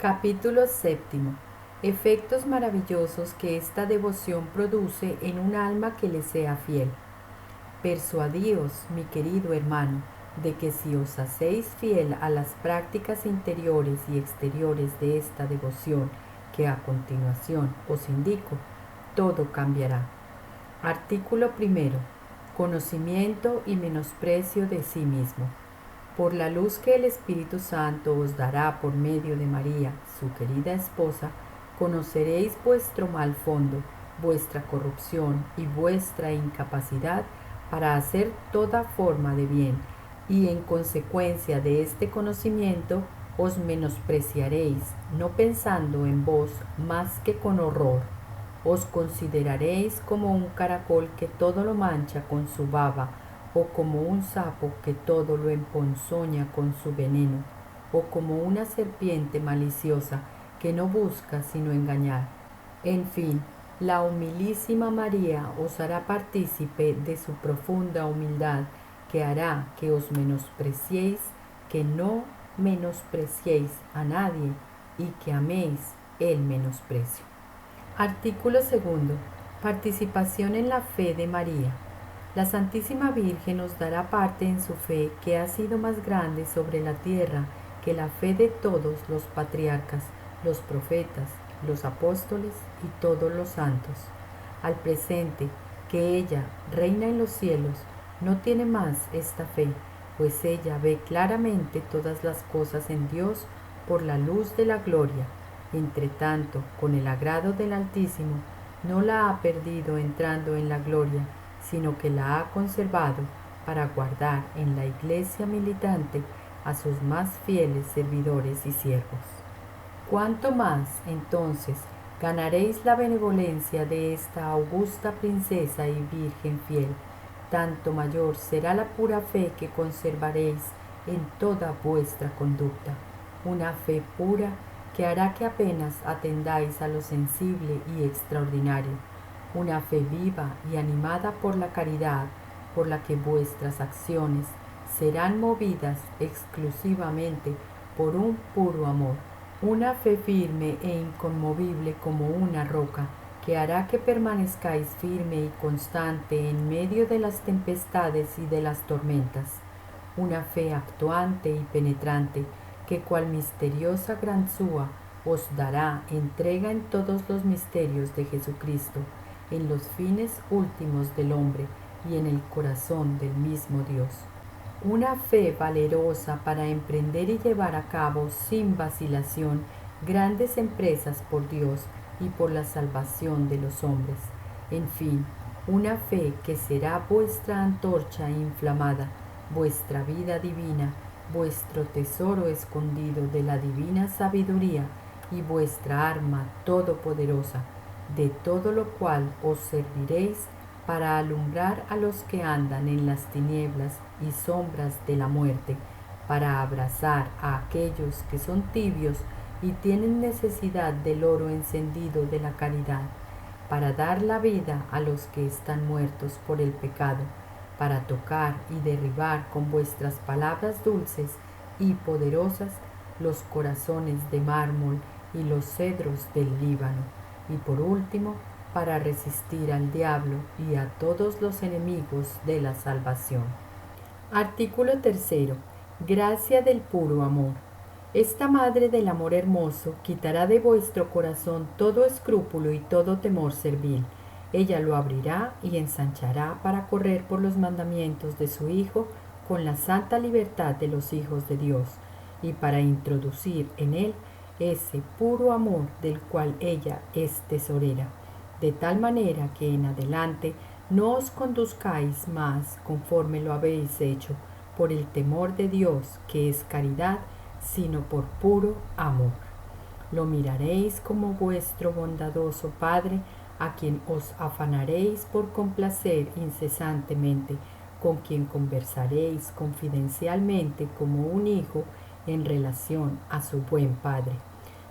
Capítulo séptimo. Efectos maravillosos que esta devoción produce en un alma que le sea fiel. Persuadíos, mi querido hermano, de que si os hacéis fiel a las prácticas interiores y exteriores de esta devoción que a continuación os indico, todo cambiará. Artículo primero. Conocimiento y menosprecio de sí mismo. Por la luz que el Espíritu Santo os dará por medio de María, su querida esposa, conoceréis vuestro mal fondo, vuestra corrupción y vuestra incapacidad para hacer toda forma de bien, y en consecuencia de este conocimiento os menospreciaréis, no pensando en vos más que con horror. Os consideraréis como un caracol que todo lo mancha con su baba, o como un sapo que todo lo emponzoña con su veneno, o como una serpiente maliciosa que no busca sino engañar. En fin, la humilísima María os hará partícipe de su profunda humildad, que hará que os menospreciéis, que no menospreciéis a nadie y que améis el menosprecio. Artículo segundo. Participación en la fe de María. La Santísima Virgen nos dará parte en su fe, que ha sido más grande sobre la tierra que la fe de todos los patriarcas, los profetas, los apóstoles y todos los santos. Al presente, que ella reina en los cielos, no tiene más esta fe, pues ella ve claramente todas las cosas en Dios por la luz de la gloria. Entre tanto, con el agrado del Altísimo, no la ha perdido entrando en la gloria, sino que la ha conservado para guardar en la iglesia militante a sus más fieles servidores y siervos. ¿Cuánto más, entonces, ganaréis la benevolencia de esta augusta princesa y virgen fiel? Tanto mayor será la pura fe que conservaréis en toda vuestra conducta, una fe pura que hará que apenas atendáis a lo sensible y extraordinario, una fe viva y animada por la caridad, por la que vuestras acciones serán movidas exclusivamente por un puro amor, una fe firme e inconmovible como una roca, que hará que permanezcáis firme y constante en medio de las tempestades y de las tormentas, una fe actuante y penetrante, que cual misteriosa granzúa os dará entrega en todos los misterios de Jesucristo, en los fines últimos del hombre y en el corazón del mismo Dios. Una fe valerosa para emprender y llevar a cabo sin vacilación grandes empresas por Dios y por la salvación de los hombres. En fin, una fe que será vuestra antorcha inflamada, vuestra vida divina, vuestro tesoro escondido de la divina sabiduría y vuestra arma todopoderosa, de todo lo cual os serviréis para alumbrar a los que andan en las tinieblas y sombras de la muerte, para abrazar a aquellos que son tibios y tienen necesidad del oro encendido de la caridad, para dar la vida a los que están muertos por el pecado, para tocar y derribar con vuestras palabras dulces y poderosas los corazones de mármol y los cedros del Líbano, y por último, para resistir al diablo y a todos los enemigos de la salvación. Artículo tercero. Gracia del puro amor. Esta Madre del Amor Hermoso quitará de vuestro corazón todo escrúpulo y todo temor servil. Ella lo abrirá y ensanchará para correr por los mandamientos de su Hijo con la santa libertad de los hijos de Dios, y para introducir en él ese puro amor del cual ella es tesorera, de tal manera que en adelante no os conduzcáis más conforme lo habéis hecho, por el temor de Dios, que es caridad, sino por puro amor. Lo miraréis como vuestro bondadoso Padre, a quien os afanaréis por complacer incesantemente, con quien conversaréis confidencialmente como un hijo en relación a su buen Padre.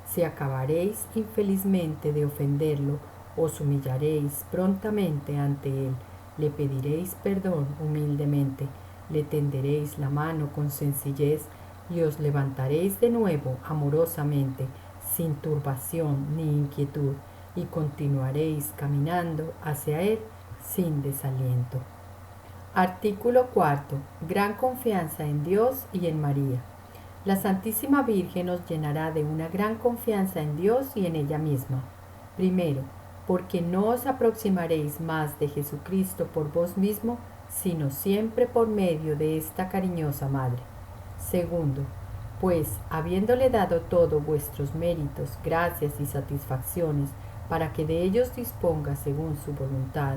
Si acabaréis infelizmente de ofenderlo, os humillaréis prontamente ante él, le pediréis perdón humildemente, le tenderéis la mano con sencillez y os levantaréis de nuevo amorosamente, sin turbación ni inquietud, y continuaréis caminando hacia Él sin desaliento. Artículo 4. Gran confianza en Dios y en María. La Santísima Virgen os llenará de una gran confianza en Dios y en ella misma. Primero, porque no os aproximaréis más de Jesucristo por vos mismo, sino siempre por medio de esta cariñosa Madre. Segundo, pues, habiéndole dado todos vuestros méritos, gracias y satisfacciones, para que de ellos disponga según su voluntad,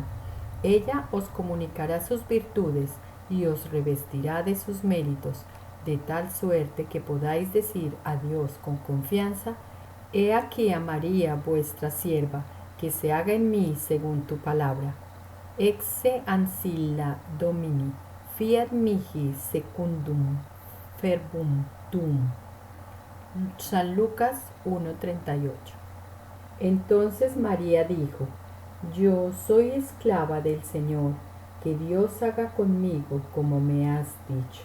ella os comunicará sus virtudes y os revestirá de sus méritos, de tal suerte que podáis decir a Dios con confianza: He aquí a María vuestra sierva, que se haga en mí según tu palabra. Exe ancilla Domini, fiat mihi secundum verbum tuum. San Lucas 1:38. Entonces María dijo: Yo soy esclava del Señor, que Dios haga conmigo como me has dicho.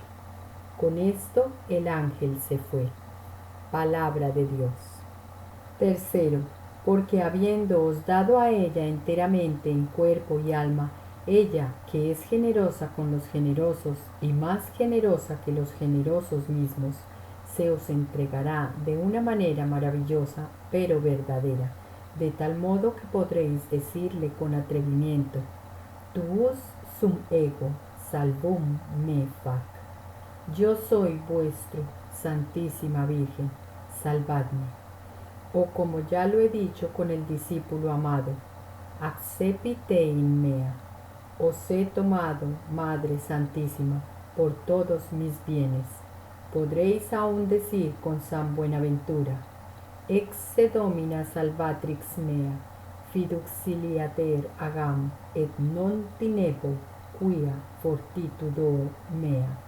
Con esto el ángel se fue. Palabra de Dios. Tercero, porque habiéndoos dado a ella enteramente en cuerpo y alma, ella, que es generosa con los generosos y más generosa que los generosos mismos, se os entregará de una manera maravillosa, pero verdadera, de tal modo que podréis decirle con atrevimiento: Tuus sum ego salvum me fac. Yo soy vuestro, Santísima Virgen, salvadme. O como ya lo he dicho con el discípulo amado: Accepite in mea. Os he tomado, Madre Santísima, por todos mis bienes. Podréis aún decir con San Buenaventura: Ex se domina salvatrix mea, fiduxiliater agam, et non tinebo quia fortitudor mea,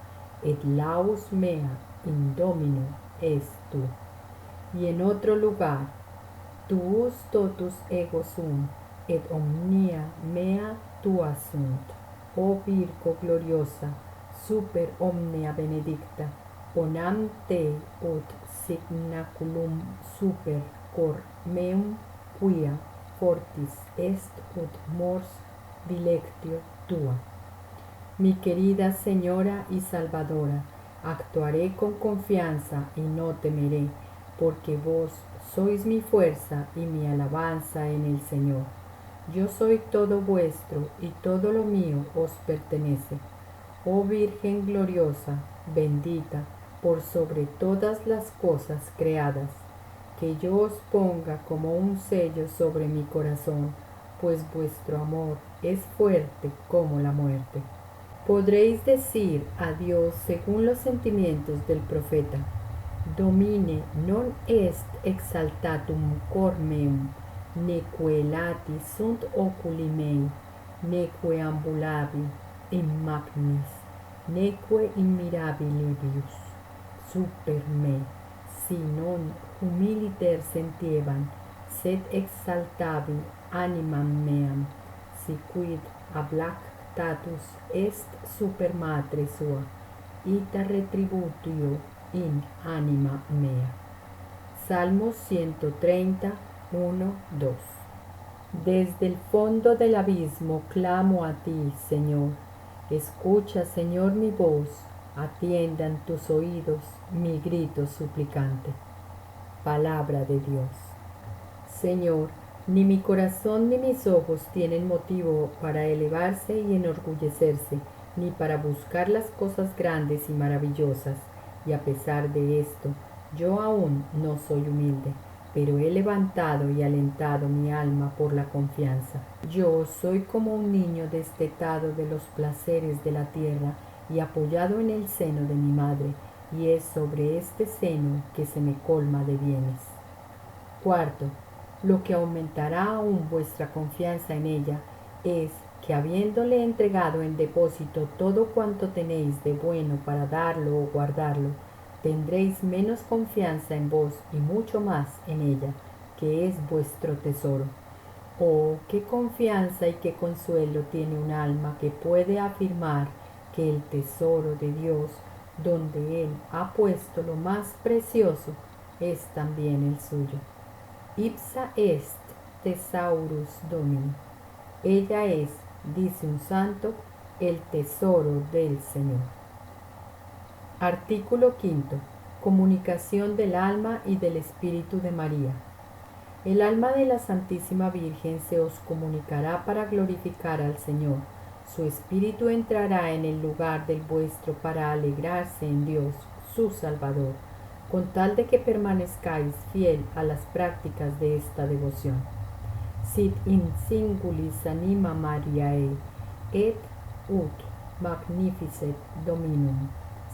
et laus mea in Domino est tu. Y en otro lugar: Tuus totus ego sum, et omnia mea tua sunt. Oh Virgo gloriosa, super omnia benedicta, ponam te ut signaculum super cor meum, quia fortis est ut mors dilectio tua. Mi querida Señora y Salvadora, actuaré con confianza y no temeré, porque vos sois mi fuerza y mi alabanza en el Señor. Yo soy todo vuestro y todo lo mío os pertenece. Oh Virgen gloriosa, bendita, por sobre todas las cosas creadas, que yo os ponga como un sello sobre mi corazón, pues vuestro amor es fuerte como la muerte. Podréis decir a Dios según los sentimientos del profeta: Domine non est exaltatum cor meum, neque lati sunt oculi mei, neque ambulabi in magnis, neque in mirabilibus super me, si non humiliter sentieban, sed exaltabi animam meam, si quid ablactatus est super matre sua, ita retributio in anima mea. Salmo 130, 1, 2. Desde el fondo del abismo clamo a ti, Señor. Escucha, Señor, mi voz. Atiendan tus oídos mi grito suplicante. Palabra de Dios. Señor, ni mi corazón ni mis ojos tienen motivo para elevarse y enorgullecerse, ni para buscar las cosas grandes y maravillosas, y a pesar de esto, yo aún no soy humilde, pero he levantado y alentado mi alma por la confianza. Yo soy como un niño destetado de los placeres de la tierra y apoyado en el seno de mi madre, y es sobre este seno que se me colma de bienes. Cuarto, lo que aumentará aún vuestra confianza en ella es que, habiéndole entregado en depósito todo cuanto tenéis de bueno para darlo o guardarlo, tendréis menos confianza en vos y mucho más en ella, que es vuestro tesoro. Oh, qué confianza y qué consuelo tiene un alma que puede afirmar que el tesoro de Dios, donde Él ha puesto lo más precioso, es también el suyo. Ipsa est thesaurus Domini. Ella es, dice un santo, el tesoro del Señor. Artículo 5. Comunicación del alma y del Espíritu de María. El alma de la Santísima Virgen se os comunicará para glorificar al Señor. Su espíritu entrará en el lugar del vuestro para alegrarse en Dios, su Salvador, con tal de que permanezcáis fiel a las prácticas de esta devoción. Sit in singulis anima Mariae, et ut magnificet Dominum.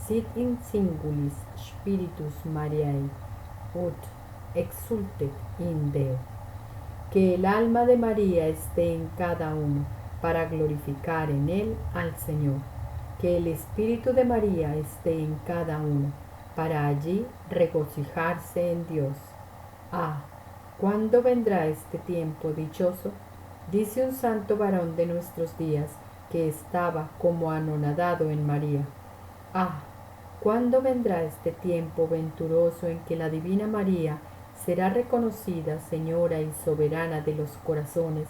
Sit in singulis spiritus Mariae, ut exultet in Deo. Que el alma de María esté en cada uno para glorificar en él al Señor. Que el Espíritu de María esté en cada uno para allí regocijarse en Dios. Ah, ¿cuándo vendrá este tiempo dichoso? Dice un santo varón de nuestros días que estaba como anonadado en María. Ah, ¿cuándo vendrá este tiempo venturoso en que la Divina María será reconocida Señora y Soberana de los corazones,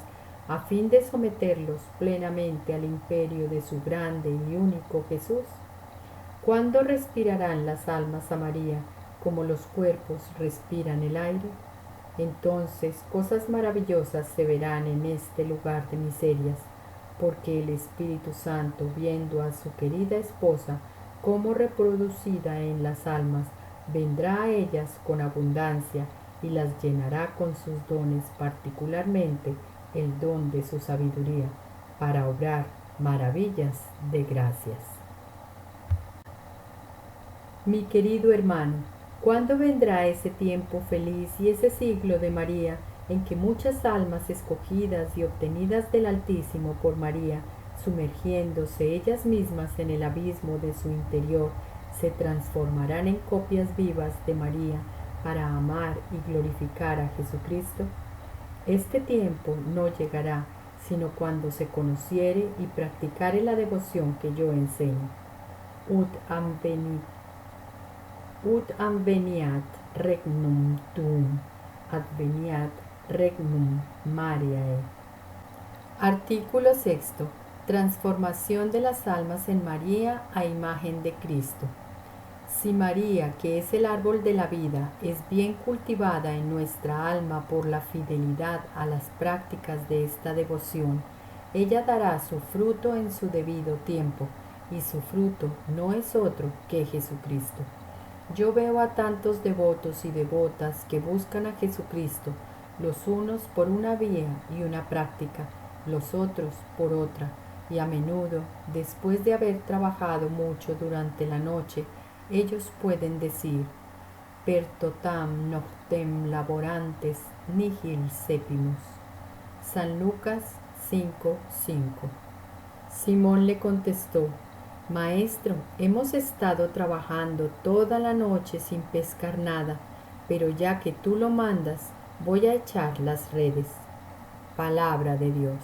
a fin de someterlos plenamente al imperio de su grande y único Jesús? ¿Cuándo respirarán las almas a María como los cuerpos respiran el aire? Entonces cosas maravillosas se verán en este lugar de miserias, porque el Espíritu Santo, viendo a su querida esposa como reproducida en las almas, vendrá a ellas con abundancia y las llenará con sus dones, particularmente el don de su sabiduría, para obrar maravillas de gracias. Mi querido hermano, ¿cuándo vendrá ese tiempo feliz y ese siglo de María en que muchas almas escogidas y obtenidas del Altísimo por María, sumergiéndose ellas mismas en el abismo de su interior, se transformarán en copias vivas de María para amar y glorificar a Jesucristo? Este tiempo no llegará sino cuando se conociere y practicare la devoción que yo enseño. Ut adveniat regnum tuum, adveniat regnum Mariae. Artículo 6. Transformación de las almas en María a imagen de Cristo. Si María, que es el árbol de la vida, es bien cultivada en nuestra alma por la fidelidad a las prácticas de esta devoción, ella dará su fruto en su debido tiempo, y su fruto no es otro que Jesucristo. Yo veo a tantos devotos y devotas que buscan a Jesucristo, los unos por una vía y una práctica, los otros por otra, y a menudo, después de haber trabajado mucho durante la noche, ellos pueden decir: per totam noctem laborantes nihil sepimus. San Lucas 5:5. Simón le contestó: Maestro, hemos estado trabajando toda la noche sin pescar nada, pero ya que tú lo mandas, voy a echar las redes. Palabra de Dios.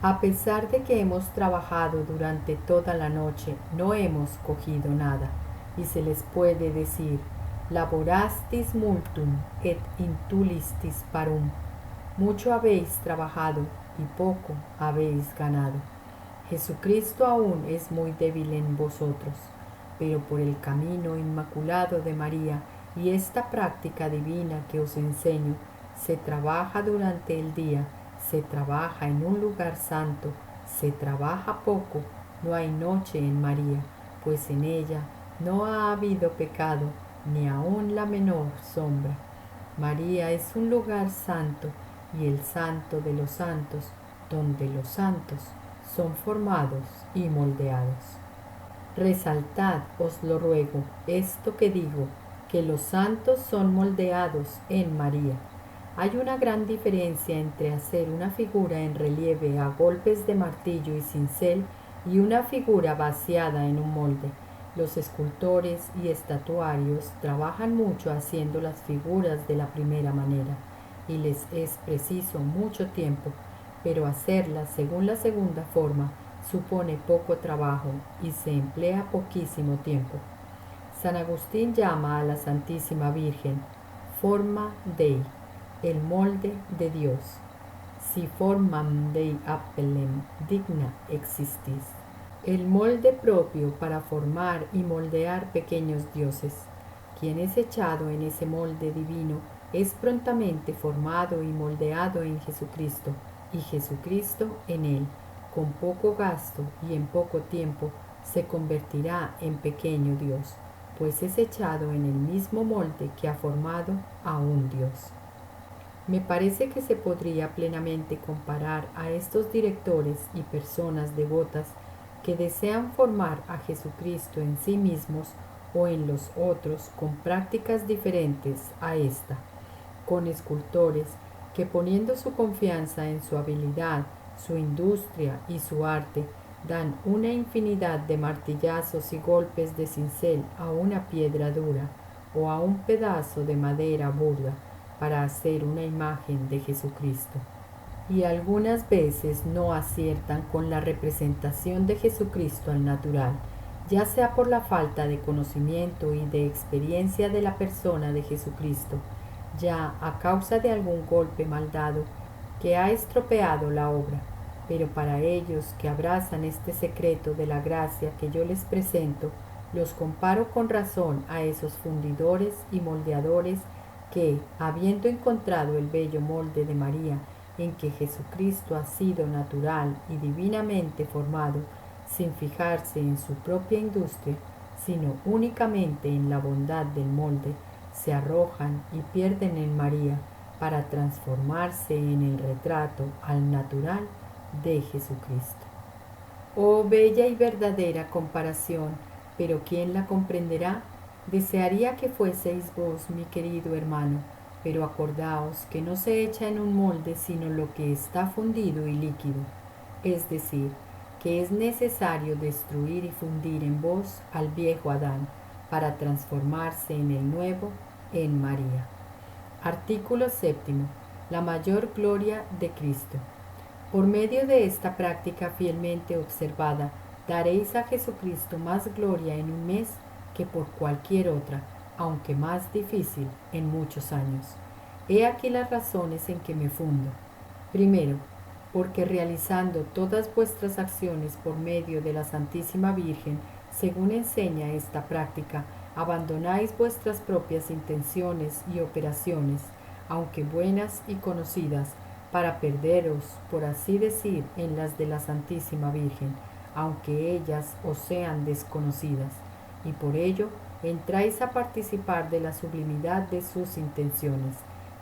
A pesar de que hemos trabajado durante toda la noche, no hemos cogido nada, y se les puede decir: laborastis multum et intulistis parum. Mucho habéis trabajado y poco habéis ganado. Jesucristo aún es muy débil en vosotros, pero por el camino inmaculado de María y esta práctica divina que os enseño, se trabaja durante el día, se trabaja en un lugar santo, se trabaja poco, no hay noche en María, pues en ella no ha habido pecado, ni aun la menor sombra. María es un lugar santo y el santo de los santos, donde los santos son formados y moldeados. Resaltad, os lo ruego, esto que digo, que los santos son moldeados en María. Hay una gran diferencia entre hacer una figura en relieve a golpes de martillo y cincel y una figura vaciada en un molde. Los escultores y estatuarios trabajan mucho haciendo las figuras de la primera manera y les es preciso mucho tiempo, pero hacerlas según la segunda forma supone poco trabajo y se emplea poquísimo tiempo. San Agustín llama a la Santísima Virgen Forma Dei, el molde de Dios. Si formam Dei appellem, digna existis. El molde propio para formar y moldear pequeños dioses. Quien es echado en ese molde divino es prontamente formado y moldeado en Jesucristo, y Jesucristo en él, con poco gasto y en poco tiempo, se convertirá en pequeño Dios, pues es echado en el mismo molde que ha formado a un Dios. Me parece que se podría plenamente comparar a estos directores y personas devotas que desean formar a Jesucristo en sí mismos o en los otros con prácticas diferentes a esta, con escultores que poniendo su confianza en su habilidad, su industria y su arte, dan una infinidad de martillazos y golpes de cincel a una piedra dura o a un pedazo de madera burda para hacer una imagen de Jesucristo. Y algunas veces no aciertan con la representación de Jesucristo al natural, ya sea por la falta de conocimiento y de experiencia de la persona de Jesucristo, ya a causa de algún golpe mal dado que ha estropeado la obra. Pero para ellos que abrazan este secreto de la gracia que yo les presento, los comparo con razón a esos fundidores y moldeadores que, habiendo encontrado el bello molde de María, en que Jesucristo ha sido natural y divinamente formado, sin fijarse en su propia industria, sino únicamente en la bondad del molde, se arrojan y pierden en María para transformarse en el retrato al natural de Jesucristo. Oh bella y verdadera comparación, pero ¿quién la comprenderá? Desearía que fueseis vos, mi querido hermano, pero acordaos que no se echa en un molde sino lo que está fundido y líquido, es decir, que es necesario destruir y fundir en vos al viejo Adán, para transformarse en el nuevo, en María. Artículo 7. La mayor gloria de Cristo. Por medio de esta práctica fielmente observada, daréis a Jesucristo más gloria en un mes que por cualquier otra, aunque más difícil, en muchos años. He aquí las razones en que me fundo. Primero, porque realizando todas vuestras acciones por medio de la Santísima Virgen, según enseña esta práctica, abandonáis vuestras propias intenciones y operaciones, aunque buenas y conocidas, para perderos, por así decir, en las de la Santísima Virgen, aunque ellas os sean desconocidas, y por ello entráis a participar de la sublimidad de sus intenciones,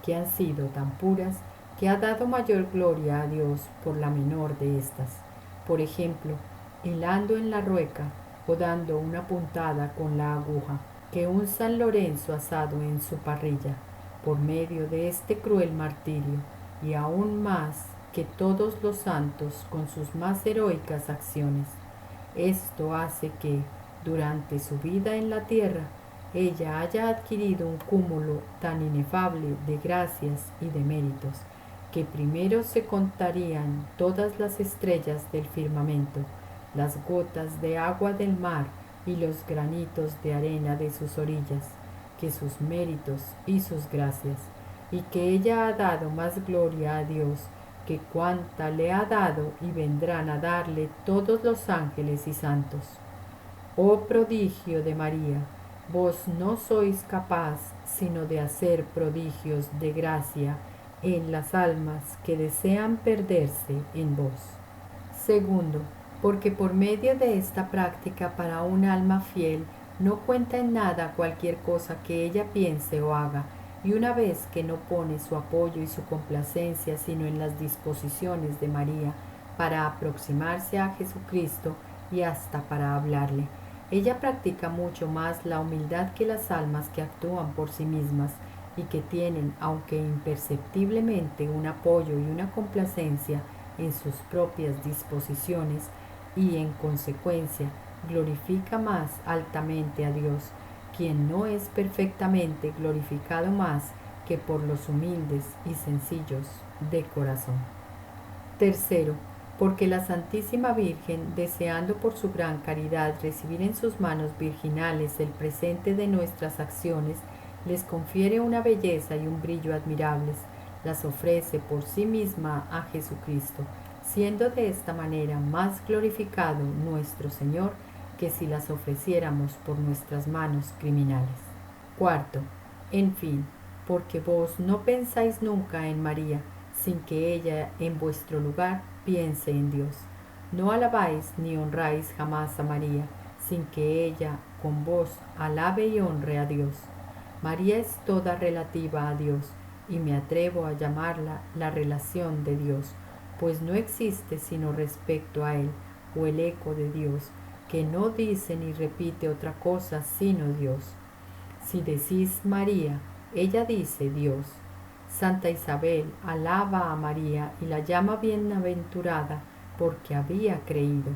que han sido tan puras que ha dado mayor gloria a Dios por la menor de estas. Por ejemplo, hilando en la rueca o dando una puntada con la aguja, que un San Lorenzo asado en su parrilla, por medio de este cruel martirio, y aún más que todos los santos con sus más heroicas acciones. Esto hace que, durante su vida en la tierra, ella haya adquirido un cúmulo tan inefable de gracias y de méritos, que primero se contarían todas las estrellas del firmamento, las gotas de agua del mar y los granitos de arena de sus orillas, que sus méritos y sus gracias, y que ella ha dado más gloria a Dios que cuanta le ha dado y vendrán a darle todos los ángeles y santos. Oh prodigio de María, vos no sois capaz sino de hacer prodigios de gracia en las almas que desean perderse en vos. Segundo, porque por medio de esta práctica para un alma fiel no cuenta en nada cualquier cosa que ella piense o haga, y una vez que no pone su apoyo y su complacencia sino en las disposiciones de María para aproximarse a Jesucristo y hasta para hablarle, ella practica mucho más la humildad que las almas que actúan por sí mismas y que tienen, aunque imperceptiblemente, un apoyo y una complacencia en sus propias disposiciones, y en consecuencia glorifica más altamente a Dios, quien no es perfectamente glorificado más que por los humildes y sencillos de corazón. Tercero, porque la Santísima Virgen, deseando por su gran caridad recibir en sus manos virginales el presente de nuestras acciones, les confiere una belleza y un brillo admirables, las ofrece por sí misma a Jesucristo, siendo de esta manera más glorificado nuestro Señor que si las ofreciéramos por nuestras manos criminales. Cuarto, en fin, porque vos no pensáis nunca en María, sin que ella en vuestro lugar piense en Dios. No alabáis ni honráis jamás a María, sin que ella con vos alabe y honre a Dios. María es toda relativa a Dios, y me atrevo a llamarla la relación de Dios, pues no existe sino respecto a Él, o el eco de Dios, que no dice ni repite otra cosa sino Dios. Si decís María, ella dice Dios. Santa Isabel alaba a María y la llama bienaventurada porque había creído.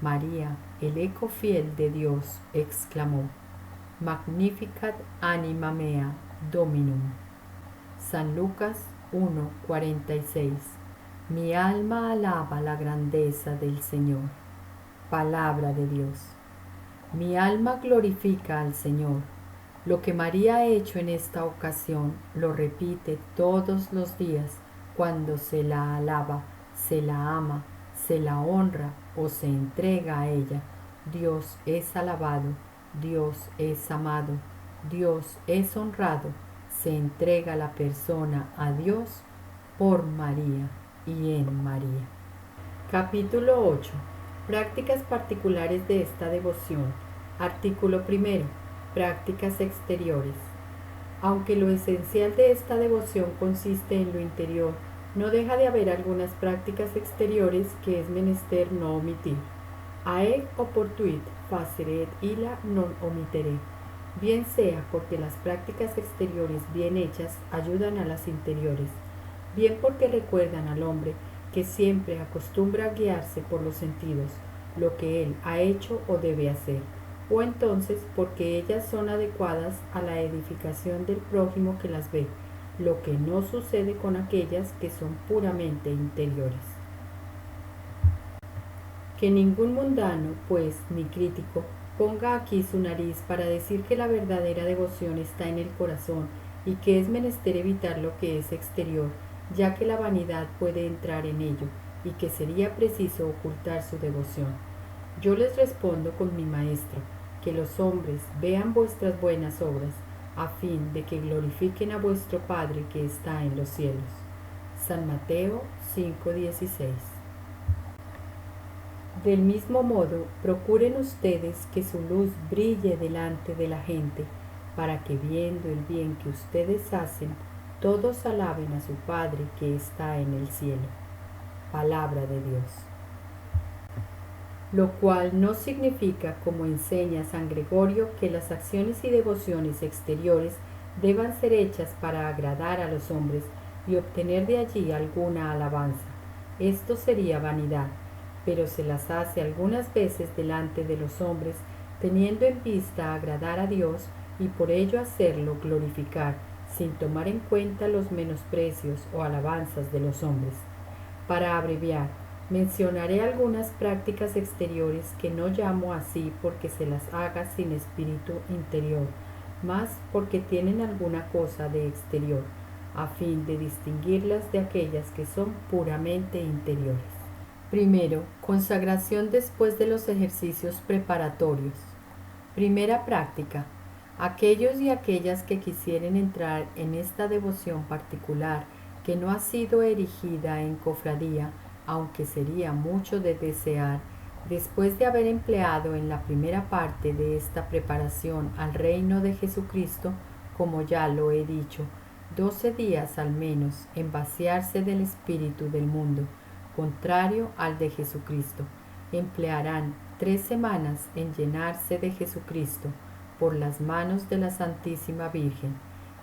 María, el eco fiel de Dios, exclamó: Magnificat anima mea Dominum. San Lucas 1:46. Mi alma alaba la grandeza del Señor. Palabra de Dios. Mi alma glorifica al Señor. Lo que María ha hecho en esta ocasión lo repite todos los días cuando se la alaba, se la ama, se la honra o se entrega a ella. Dios es alabado, Dios es amado, Dios es honrado. Se entrega la persona a Dios por María y en María. Capítulo 8. Prácticas particulares de esta devoción. Artículo primero. Prácticas exteriores. Aunque lo esencial de esta devoción consiste en lo interior, no deja de haber algunas prácticas exteriores que es menester no omitir. Aeg oportuit faceret illa non omittere. Bien sea porque las prácticas exteriores bien hechas ayudan a las interiores, bien porque recuerdan al hombre que siempre acostumbra a guiarse por los sentidos, lo que él ha hecho o debe hacer, o entonces porque ellas son adecuadas a la edificación del prójimo que las ve, lo que no sucede con aquellas que son puramente interiores. Que ningún mundano, pues, ni crítico, ponga aquí su nariz para decir que la verdadera devoción está en el corazón y que es menester evitar lo que es exterior, ya que la vanidad puede entrar en ello y que sería preciso ocultar su devoción. Yo les respondo con mi maestro, que los hombres vean vuestras buenas obras, a fin de que glorifiquen a vuestro Padre que está en los cielos. San Mateo 5:16. Del mismo modo, procuren ustedes que su luz brille delante de la gente, para que viendo el bien que ustedes hacen, todos alaben a su Padre que está en el cielo. Palabra de Dios. Lo cual no significa, como enseña San Gregorio, que las acciones y devociones exteriores deban ser hechas para agradar a los hombres y obtener de allí alguna alabanza. Esto sería vanidad, pero se las hace algunas veces delante de los hombres, teniendo en vista agradar a Dios y por ello hacerlo glorificar, sin tomar en cuenta los menosprecios o alabanzas de los hombres. Para abreviar, mencionaré algunas prácticas exteriores que no llamo así porque se las haga sin espíritu interior, mas porque tienen alguna cosa de exterior, a fin de distinguirlas de aquellas que son puramente interiores. Primero, consagración después de los ejercicios preparatorios. Primera práctica. Aquellos y aquellas que quisieren entrar en esta devoción particular que no ha sido erigida en cofradía, aunque sería mucho de desear, después de haber empleado en la primera parte de esta preparación al reino de Jesucristo, como ya lo he dicho, 12 días al menos en vaciarse del espíritu del mundo, contrario al de Jesucristo, emplearán 3 semanas en llenarse de Jesucristo por las manos de la Santísima Virgen.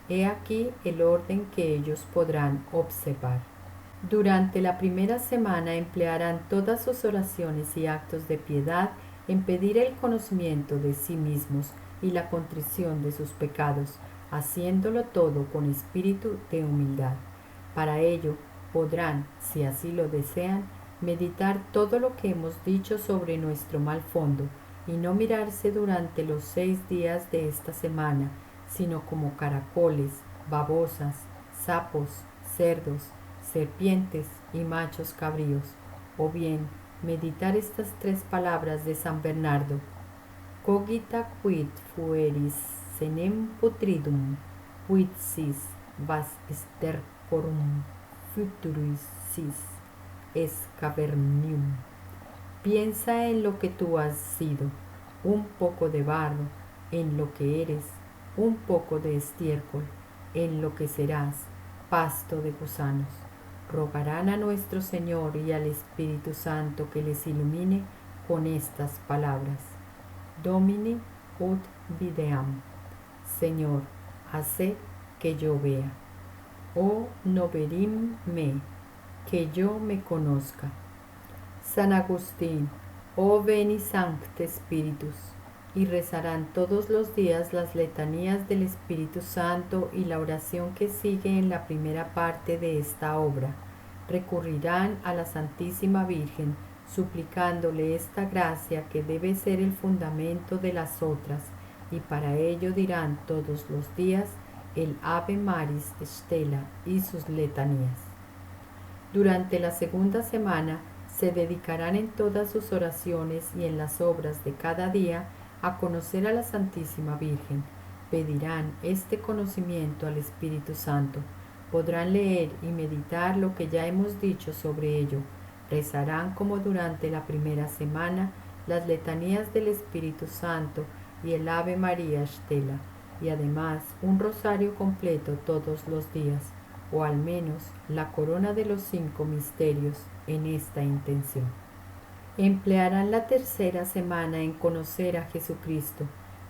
He aquí el orden que ellos podrán observar. Durante la primera semana emplearán todas sus oraciones y actos de piedad en pedir el conocimiento de sí mismos y la contrición de sus pecados, haciéndolo todo con espíritu de humildad. Para ello podrán, si así lo desean, meditar todo lo que hemos dicho sobre nuestro mal fondo y no mirarse durante los 6 días de esta semana, sino como caracoles, babosas, sapos, cerdos, serpientes y machos cabríos. O bien, meditar estas tres palabras de San Bernardo: cogita quid fueris senem putridum, quid sis vas stercorum futuris sis es cavernium. Piensa en lo que tú has sido, un poco de barro; en lo que eres, un poco de estiércol; en lo que serás, pasto de gusanos. Rogarán a nuestro Señor y al Espíritu Santo que les ilumine con estas palabras: Domine ut videam. Señor, haced que yo vea. O noverim me, que yo me conozca. San Agustín: Oh veni Sancte Spiritus. Y rezarán todos los días las letanías del Espíritu Santo y la oración que sigue en la primera parte de esta obra. Recurrirán a la Santísima Virgen, suplicándole esta gracia que debe ser el fundamento de las otras, y para ello dirán todos los días el Ave Maris Stella y sus letanías. Durante la segunda semana se dedicarán en todas sus oraciones y en las obras de cada día a conocer a la Santísima Virgen. Pedirán este conocimiento al Espíritu Santo. Podrán leer y meditar lo que ya hemos dicho sobre ello. Rezarán como durante la primera semana las letanías del Espíritu Santo y el Ave María Stella, y además un rosario completo todos los días, o al menos la corona de los 5 misterios en esta intención. Emplearán la tercera semana en conocer a Jesucristo.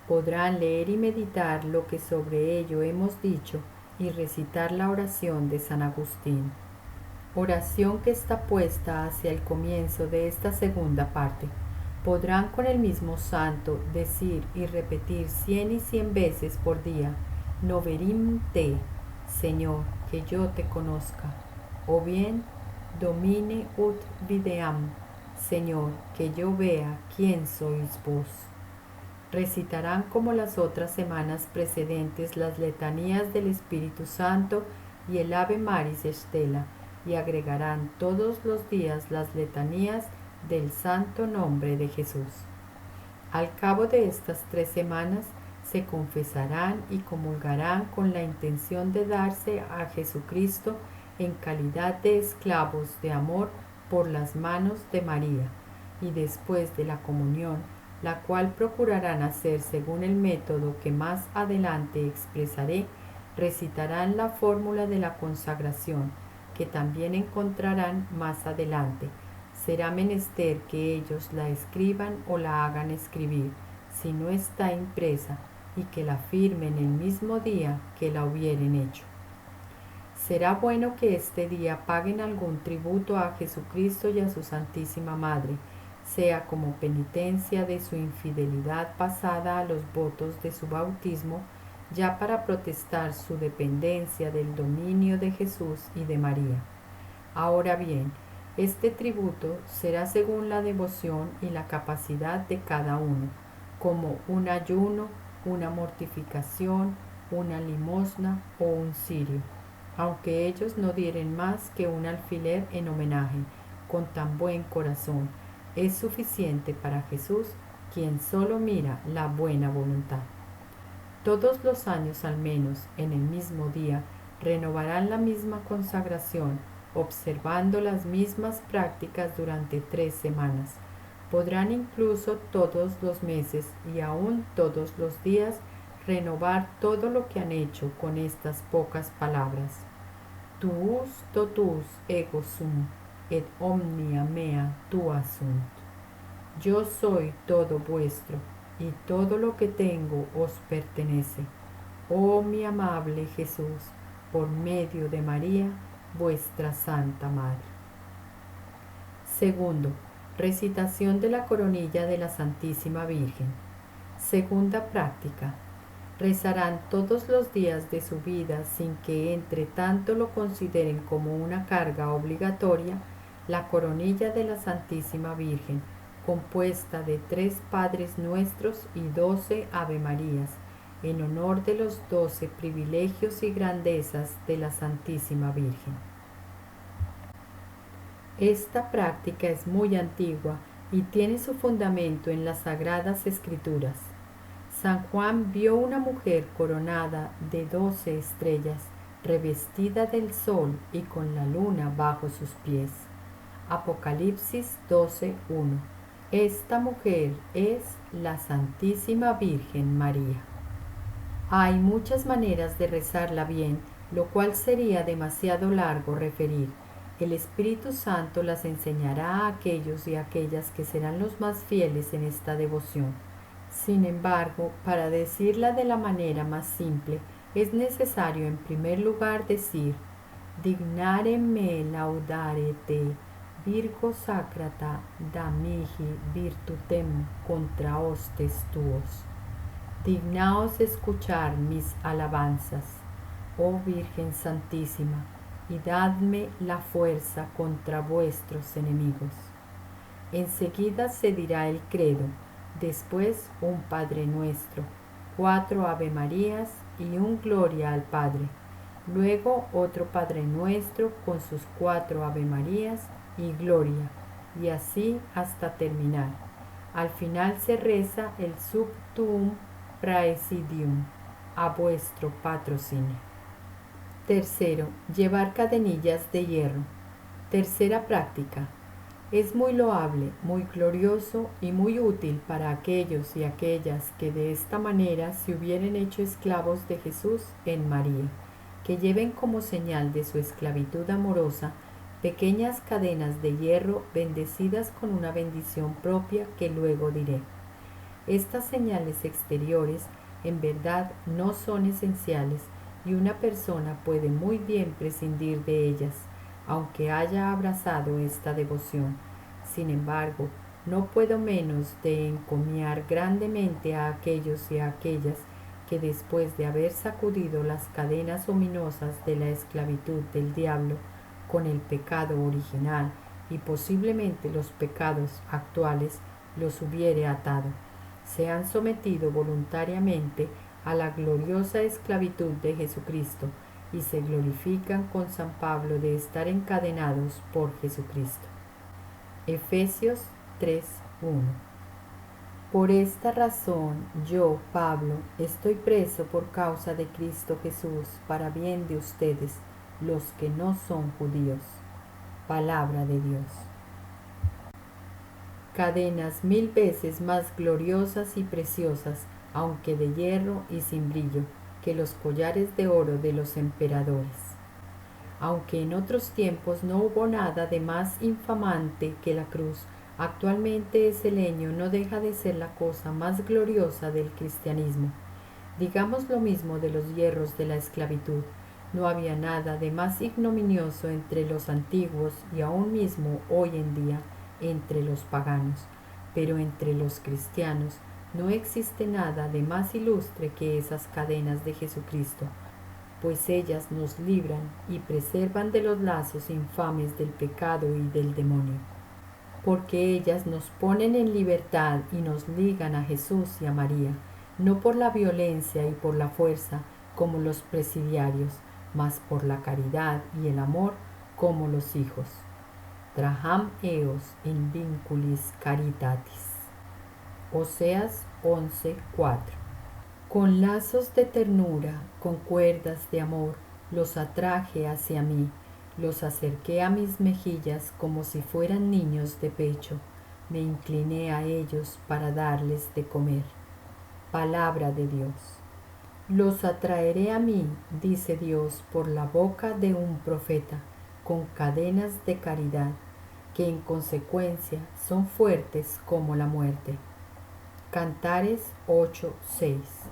Podrán leer y meditar lo que sobre ello hemos dicho y recitar la oración de San Agustín. Oración que está puesta hacia el comienzo de esta segunda parte. Podrán con el mismo santo decir y repetir 100 y 100 veces por día: Noverim te, Señor, que yo te conozca. O bien, Domine ut videam, Señor, que yo vea quién sois vos. Recitarán como las otras semanas precedentes las letanías del Espíritu Santo y el Ave Maris Stella, y agregarán todos los días las letanías del santo nombre de Jesús. Al cabo de estas 3 semanas se confesarán y comulgarán con la intención de darse a Jesucristo en calidad de esclavos de amor por las manos de María, y después de la comunión, la cual procurarán hacer según el método que más adelante expresaré, recitarán la fórmula de la consagración, que también encontrarán más adelante. Será menester que ellos la escriban o la hagan escribir, si no está impresa, y que la firmen el mismo día que la hubieren hecho. Será bueno que este día paguen algún tributo a Jesucristo y a su Santísima Madre, sea como penitencia de su infidelidad pasada a los votos de su bautismo, ya para protestar su dependencia del dominio de Jesús y de María. Ahora bien, este tributo será según la devoción y la capacidad de cada uno, como un ayuno, una mortificación, una limosna o un cirio, aunque ellos no dieren más que un alfiler en homenaje. Con tan buen corazón es suficiente para Jesús, quien solo mira la buena voluntad. Todos los años al menos, en el mismo día, renovarán la misma consagración, observando las mismas prácticas durante 3 semanas. Podrán incluso todos los meses y aún todos los días renovar todo lo que han hecho con estas pocas palabras: Tuus totus ego sum, et omnia mea tua sunt. Yo soy todo vuestro, y todo lo que tengo os pertenece. Oh mi amable Jesús, por medio de María, vuestra Santa Madre. Segundo, recitación de la coronilla de la Santísima Virgen. Segunda práctica. Rezarán todos los días de su vida, sin que entre tanto lo consideren como una carga obligatoria, la coronilla de la Santísima Virgen, compuesta de 3 Padres Nuestros y 12 Ave Marías, en honor de los 12 privilegios y grandezas de la Santísima Virgen. Esta práctica es muy antigua y tiene su fundamento en las Sagradas Escrituras. San Juan vio una mujer coronada de 12 estrellas, revestida del sol y con la luna bajo sus pies. Apocalipsis 12:1. Esta mujer es la Santísima Virgen María. Hay muchas maneras de rezarla bien, lo cual sería demasiado largo referir. El Espíritu Santo las enseñará a aquellos y aquellas que serán los más fieles en esta devoción. Sin embargo, para decirla de la manera más simple, es necesario en primer lugar decir: dignare me laudare te, Virgo sacrata, da mihi virtutem contra hostes tuos. Dignaos escuchar mis alabanzas, oh Virgen Santísima, y dadme la fuerza contra vuestros enemigos. Enseguida se dirá el credo, después un Padre Nuestro, 4 Ave Marías y un Gloria al Padre. Luego otro Padre Nuestro con sus 4 Ave Marías y Gloria, y así hasta terminar. Al final se reza el Sub Tuum Praesidium, a vuestro patrocinio. Tercero, llevar cadenillas de hierro. Tercera práctica. Es muy loable, muy glorioso y muy útil para aquellos y aquellas que de esta manera se hubieren hecho esclavos de Jesús en María, que lleven como señal de su esclavitud amorosa pequeñas cadenas de hierro bendecidas con una bendición propia que luego diré. Estas señales exteriores en verdad no son esenciales y una persona puede muy bien prescindir de ellas, aunque haya abrazado esta devoción. Sin embargo, no puedo menos de encomiar grandemente a aquellos y a aquellas que después de haber sacudido las cadenas ominosas de la esclavitud del diablo con el pecado original y posiblemente los pecados actuales, los hubiere atado, se han sometido voluntariamente a la gloriosa esclavitud de Jesucristo y se glorifican con San Pablo de estar encadenados por Jesucristo. Efesios 3:1. Por esta razón yo, Pablo, estoy preso por causa de Cristo Jesús, para bien de ustedes, los que no son judíos. Palabra de Dios. Cadenas 1000 veces más gloriosas y preciosas, aunque de hierro y sin brillo, que los collares de oro de los emperadores. Aunque en otros tiempos no hubo nada de más infamante que la cruz, actualmente ese leño no deja de ser la cosa más gloriosa del cristianismo. Digamos lo mismo de los hierros de la esclavitud. No había nada de más ignominioso entre los antiguos y aún mismo hoy en día entre los paganos, pero entre los cristianos no existe nada de más ilustre que esas cadenas de Jesucristo, pues ellas nos libran y preservan de los lazos infames del pecado y del demonio, porque ellas nos ponen en libertad y nos ligan a Jesús y a María, no por la violencia y por la fuerza como los presidiarios, mas por la caridad y el amor como los hijos. Traham eos in vinculis caritatis. Oseas 11:4. Con lazos de ternura, con cuerdas de amor, los atraje hacia mí, los acerqué a mis mejillas como si fueran niños de pecho, me incliné a ellos para darles de comer. Palabra de Dios. Los atraeré a mí, dice Dios, por la boca de un profeta, con cadenas de caridad, que en consecuencia son fuertes como la muerte. Cantares 8:6.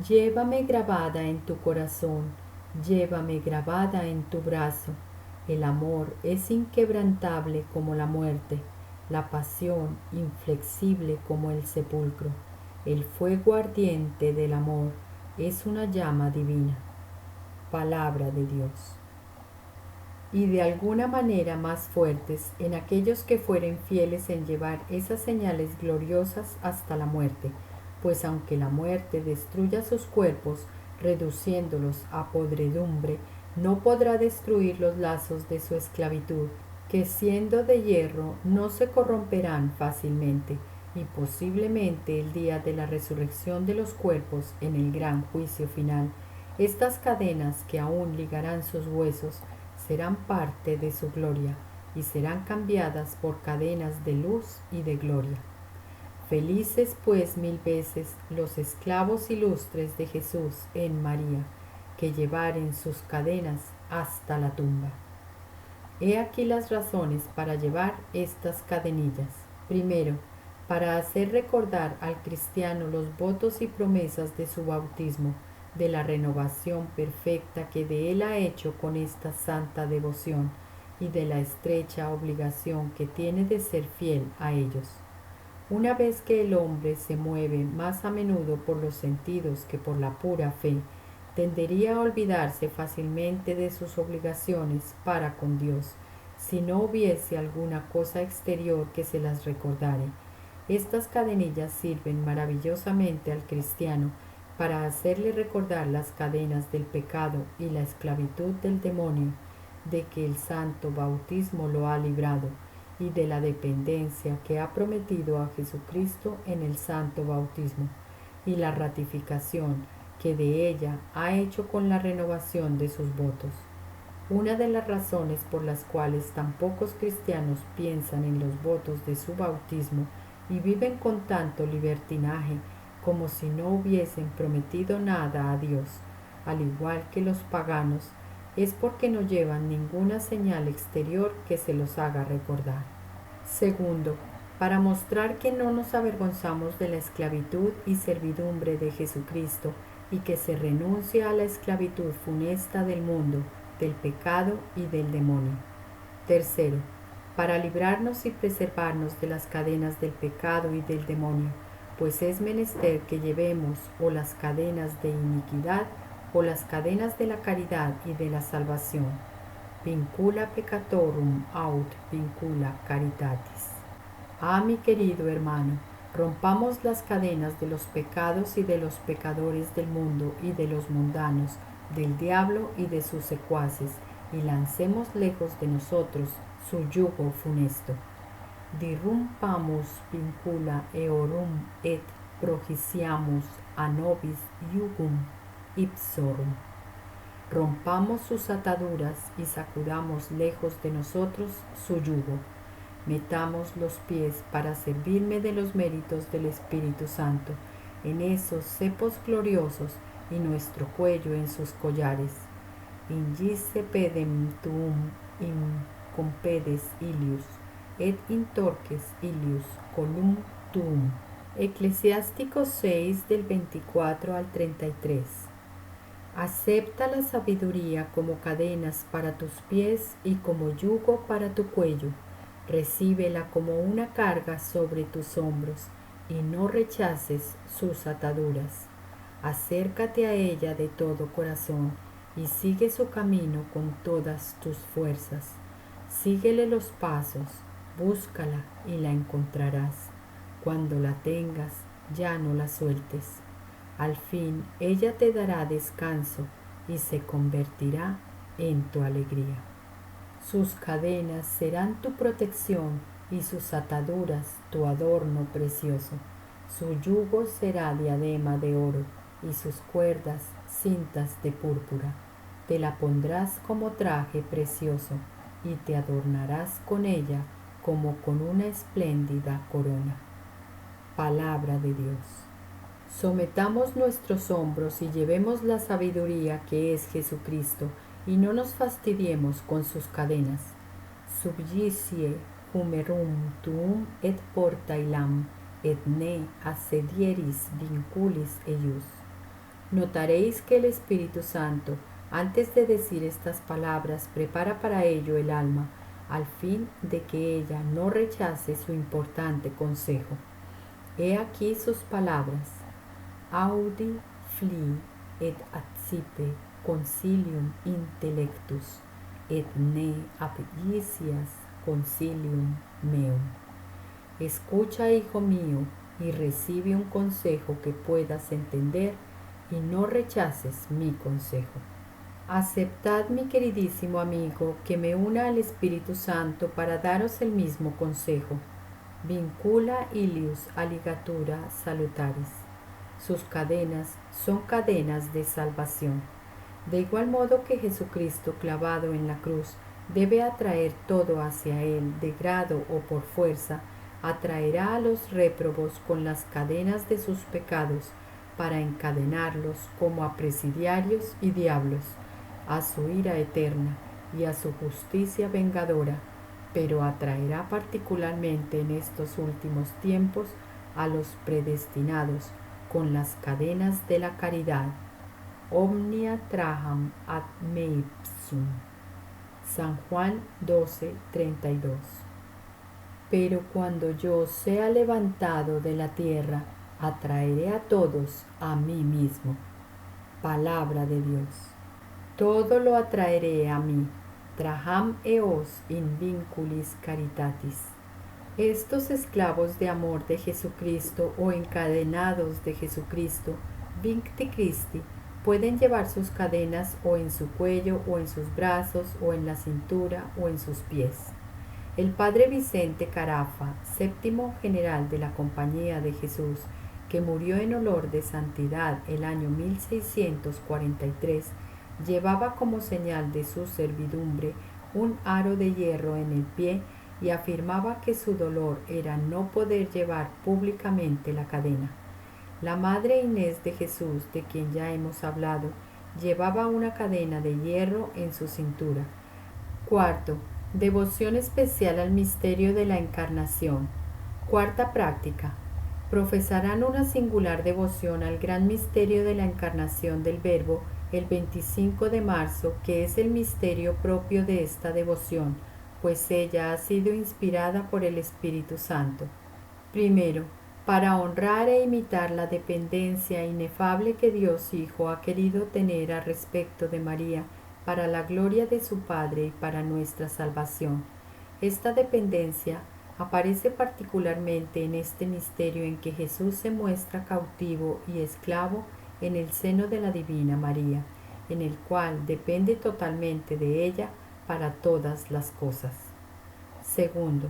Llévame grabada en tu corazón, llévame grabada en tu brazo. El amor es inquebrantable como la muerte, la pasión inflexible como el sepulcro. El fuego ardiente del amor es una llama divina. Palabra de Dios. Y de alguna manera más fuertes en aquellos que fueren fieles en llevar esas señales gloriosas hasta la muerte, pues aunque la muerte destruya sus cuerpos, reduciéndolos a podredumbre, no podrá destruir los lazos de su esclavitud, que siendo de hierro no se corromperán fácilmente, y posiblemente el día de la resurrección de los cuerpos en el gran juicio final, estas cadenas que aún ligarán sus huesos serán parte de su gloria y serán cambiadas por cadenas de luz y de gloria. Felices pues 1000 veces los esclavos ilustres de Jesús en María, que llevaren sus cadenas hasta la tumba. He aquí las razones para llevar estas cadenillas. Primero, para hacer recordar al cristiano los votos y promesas de su bautismo, de la renovación perfecta que de él ha hecho con esta santa devoción y de la estrecha obligación que tiene de ser fiel a ellos. Una vez que el hombre se mueve más a menudo por los sentidos que por la pura fe, tendería a olvidarse fácilmente de sus obligaciones para con Dios, si no hubiese alguna cosa exterior que se las recordare. Estas cadenillas sirven maravillosamente al cristiano para hacerle recordar las cadenas del pecado y la esclavitud del demonio, de que el santo bautismo lo ha librado, y de la dependencia que ha prometido a Jesucristo en el santo bautismo, y la ratificación que de ella ha hecho con la renovación de sus votos. Una de las razones por las cuales tan pocos cristianos piensan en los votos de su bautismo y viven con tanto libertinaje como si no hubiesen prometido nada a Dios, al igual que los paganos, es porque no llevan ninguna señal exterior que se los haga recordar. Segundo, para mostrar que no nos avergonzamos de la esclavitud y servidumbre de Jesucristo y que se renuncia a la esclavitud funesta del mundo, del pecado y del demonio. Tercero, para librarnos y preservarnos de las cadenas del pecado y del demonio, pues es menester que llevemos o las cadenas de iniquidad o las cadenas de la caridad y de la salvación. Vincula peccatorum aut vincula caritatis. Mi querido hermano, rompamos las cadenas de los pecados y de los pecadores del mundo y de los mundanos, del diablo y de sus secuaces, y lancemos lejos de nosotros su yugo funesto. Dirrumpamus vincula eorum et progiciamus a nobis jugum ipsorum. Rompamos sus ataduras y sacudamos lejos de nosotros su yugo. Metamos los pies para servirme de los méritos del Espíritu Santo en esos cepos gloriosos y nuestro cuello en sus collares. Ingice pedem tuum in compedes ilius, et in torques ilius colum tuum. Eclesiásticos 6 del 24 al 33. Acepta la sabiduría como cadenas para tus pies y como yugo para tu cuello. Recíbela como una carga sobre tus hombros y no rechaces sus ataduras. Acércate a ella de todo corazón y sigue su camino con todas tus fuerzas. Síguele los pasos, búscala y la encontrarás. Cuando la tengas, ya no la sueltes. Al fin ella te dará descanso y se convertirá en tu alegría. Sus cadenas serán tu protección y sus ataduras tu adorno precioso. Su yugo será diadema de oro y sus cuerdas cintas de púrpura. Te la pondrás como traje precioso y te adornarás con ella como con una espléndida corona. Palabra de Dios. Sometamos nuestros hombros y llevemos la sabiduría que es Jesucristo, y no nos fastidiemos con sus cadenas. Subjicie humerum tuum et porta ilam, et ne assedieris vinculis eius. Notaréis que el Espíritu Santo, antes de decir estas palabras, prepara para ello el alma, al fin de que ella no rechace su importante consejo. He aquí sus palabras: Audi fli et accipe consilium intellectus, et ne abjicias consilium meum. Escucha, hijo mío, y recibe un consejo que puedas entender y no rechaces mi consejo. Aceptad, mi queridísimo amigo, que me una al Espíritu Santo para daros el mismo consejo. Vincula ilius alligatura salutaris. Sus cadenas son cadenas de salvación. De igual modo que Jesucristo clavado en la cruz debe atraer todo hacia él de grado o por fuerza, atraerá a los réprobos con las cadenas de sus pecados para encadenarlos como a presidiarios y diablos, a su ira eterna y a su justicia vengadora, pero atraerá particularmente en estos últimos tiempos a los predestinados con las cadenas de la caridad. Omnia traham ad me ipsum. San Juan 12:32. Pero cuando yo sea levantado de la tierra, atraeré a todos a mí mismo. Palabra de Dios. Todo lo atraeré a mí. Traham eos in vinculis caritatis. Estos esclavos de amor de Jesucristo o encadenados de Jesucristo, Vincti Christi, pueden llevar sus cadenas o en su cuello o en sus brazos o en la cintura o en sus pies. El padre Vicente Carafa, séptimo general de la Compañía de Jesús, que murió en olor de santidad el año 1643, llevaba como señal de su servidumbre un aro de hierro en el pie y afirmaba que su dolor era no poder llevar públicamente la cadena. La Madre Inés de Jesús, de quien ya hemos hablado, llevaba una cadena de hierro en su cintura. Cuarto, devoción especial al misterio de la Encarnación. Cuarta práctica. Profesarán una singular devoción al gran misterio de la Encarnación del Verbo el 25 de marzo, que es el misterio propio de esta devoción, pues ella ha sido inspirada por el Espíritu Santo. Primero, para honrar e imitar la dependencia inefable que Dios Hijo ha querido tener al respecto de María, para la gloria de su Padre y para nuestra salvación. Esta dependencia aparece particularmente en este misterio en que Jesús se muestra cautivo y esclavo en el seno de la Divina María, en el cual depende totalmente de ella para todas las cosas. Segundo,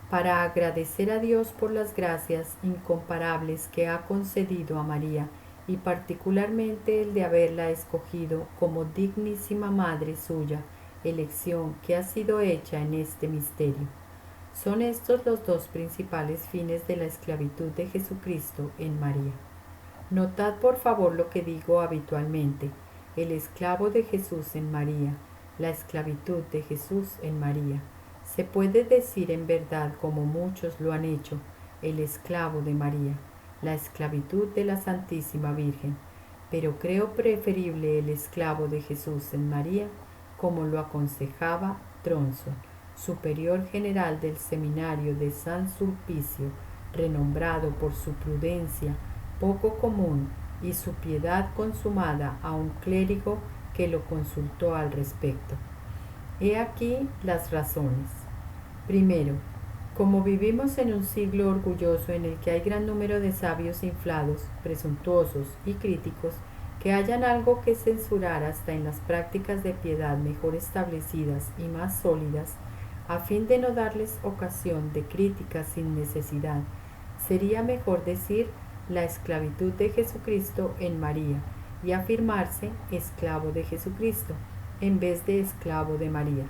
para agradecer a Dios por las gracias incomparables que ha concedido a María, y particularmente el de haberla escogido como dignísima madre suya, elección que ha sido hecha en este misterio. Son estos los dos principales fines de la esclavitud de Jesucristo en María. Notad por favor lo que digo habitualmente: el esclavo de Jesús en María, la esclavitud de Jesús en María. Se puede decir en verdad, como muchos lo han hecho, el esclavo de María, la esclavitud de la Santísima Virgen, pero creo preferible el esclavo de Jesús en María, como lo aconsejaba Tronson, superior general del seminario de San Sulpicio, renombrado por su prudencia poco común y su piedad consumada a un clérigo que lo consultó al respecto. He aquí las razones. Primero, como vivimos en un siglo orgulloso en el que hay gran número de sabios inflados, presuntuosos y críticos, que hallan algo que censurar hasta en las prácticas de piedad mejor establecidas y más sólidas, a fin de no darles ocasión de críticas sin necesidad, sería mejor decir la esclavitud de Jesucristo en María y afirmarse esclavo de Jesucristo en vez de esclavo de María,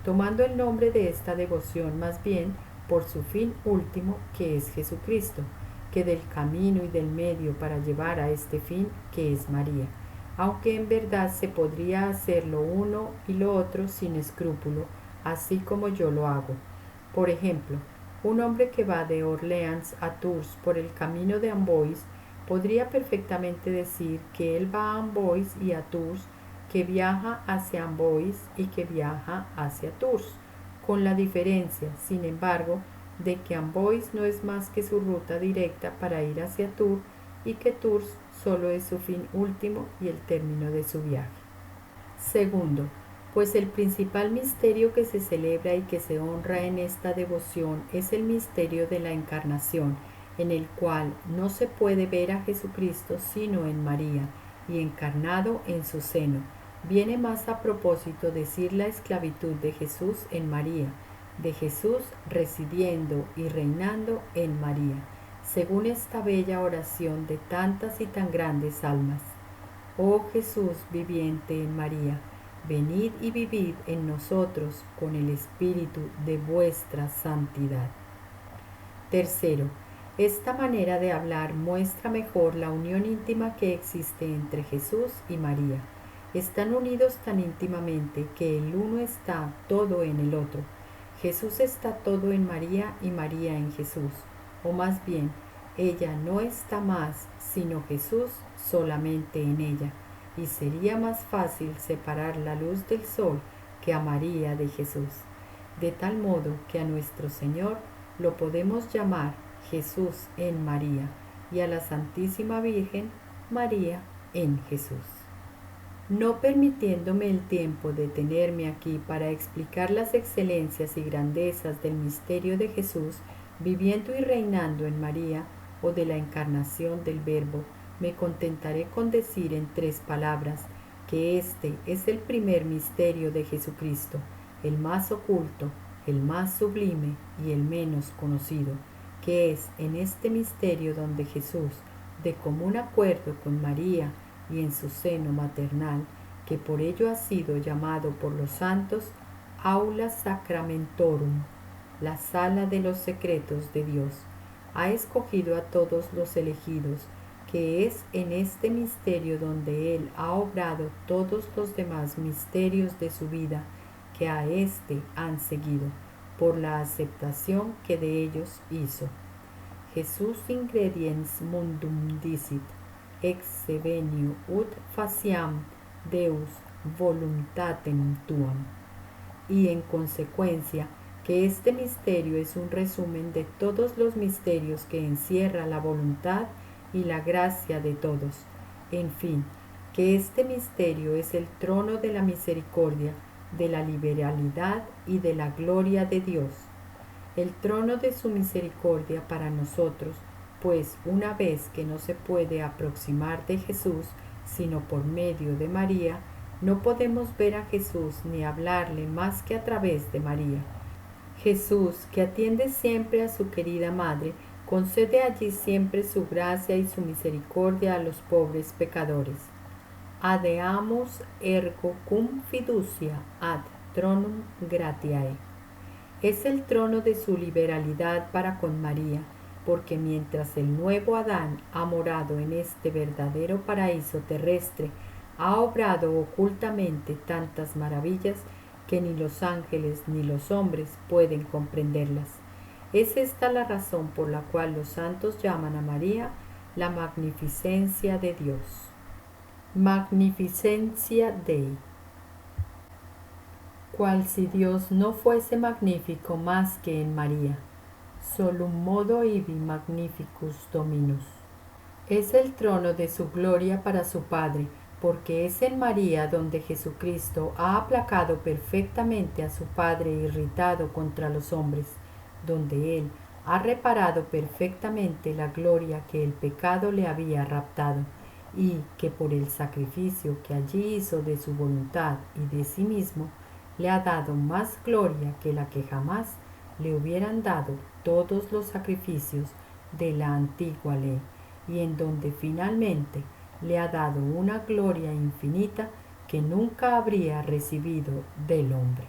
tomando el nombre de esta devoción más bien por su fin último, que es Jesucristo, que del camino y del medio para llevar a este fin, que es María, aunque en verdad se podría hacer lo uno y lo otro sin escrúpulo, así como yo lo hago. Por ejemplo, un hombre que va de Orleans a Tours por el camino de Amboise podría perfectamente decir que él va a Amboise y a Tours, que viaja hacia Amboise y que viaja hacia Tours, con la diferencia, sin embargo, de que Amboise no es más que su ruta directa para ir hacia Tours y que Tours solo es su fin último y el término de su viaje. Segundo, pues el principal misterio que se celebra y que se honra en esta devoción es el misterio de la Encarnación, en el cual no se puede ver a Jesucristo sino en María y encarnado en su seno. Viene más a propósito decir la esclavitud de Jesús en María, de Jesús residiendo y reinando en María, según esta bella oración de tantas y tan grandes almas. Oh Jesús viviente en María, venid y vivid en nosotros con el Espíritu de vuestra santidad. Tercero, esta manera de hablar muestra mejor la unión íntima que existe entre Jesús y María. Están unidos tan íntimamente que el uno está todo en el otro. Jesús está todo en María y María en Jesús, o más bien, ella no está más, sino Jesús solamente en ella, y sería más fácil separar la luz del sol que a María de Jesús, de tal modo que a nuestro Señor lo podemos llamar Jesús en María y a la Santísima Virgen María en Jesús. No permitiéndome el tiempo de detenerme aquí para explicar las excelencias y grandezas del misterio de Jesús viviendo y reinando en María o de la encarnación del Verbo, me contentaré con decir en 3 palabras que este es el primer misterio de Jesucristo, el más oculto, el más sublime y el menos conocido, que es en este misterio donde Jesús, de común acuerdo con María y en su seno maternal, que por ello ha sido llamado por los santos Aula Sacramentorum, la sala de los secretos de Dios, ha escogido a todos los elegidos, que es en este misterio donde Él ha obrado todos los demás misterios de su vida, que a éste han seguido, por la aceptación que de ellos hizo. Jesús ingrediens mundum dicit, ex venio ut faciam Deus voluntatem tuam. Y en consecuencia, que este misterio es un resumen de todos los misterios que encierra la voluntad y la gracia de todos. En fin, que este misterio es el trono de la misericordia, de la liberalidad y de la gloria de Dios. El trono de su misericordia para nosotros, pues una vez que no se puede aproximar de Jesús, sino por medio de María, no podemos ver a Jesús ni hablarle más que a través de María. Jesús, que atiende siempre a su querida Madre, concede allí siempre su gracia y su misericordia a los pobres pecadores. Adeamus ergo cum fiducia ad tronum gratiae. Es el trono de su liberalidad para con María, porque mientras el nuevo Adán ha morado en este verdadero paraíso terrestre, ha obrado ocultamente tantas maravillas que ni los ángeles ni los hombres pueden comprenderlas. Es esta la razón por la cual los santos llaman a María la magnificencia de Dios. Magnificencia Dei. Cual si Dios no fuese magnífico más que en María. Solum modo ibi magnificus Dominus. Es el trono de su gloria para su Padre, porque es en María donde Jesucristo ha aplacado perfectamente a su Padre irritado contra los hombres, donde Él ha reparado perfectamente la gloria que el pecado le había raptado, y que por el sacrificio que allí hizo de su voluntad y de sí mismo, le ha dado más gloria que la que jamás le hubieran dado todos los sacrificios de la antigua ley, y en donde finalmente le ha dado una gloria infinita que nunca habría recibido del hombre.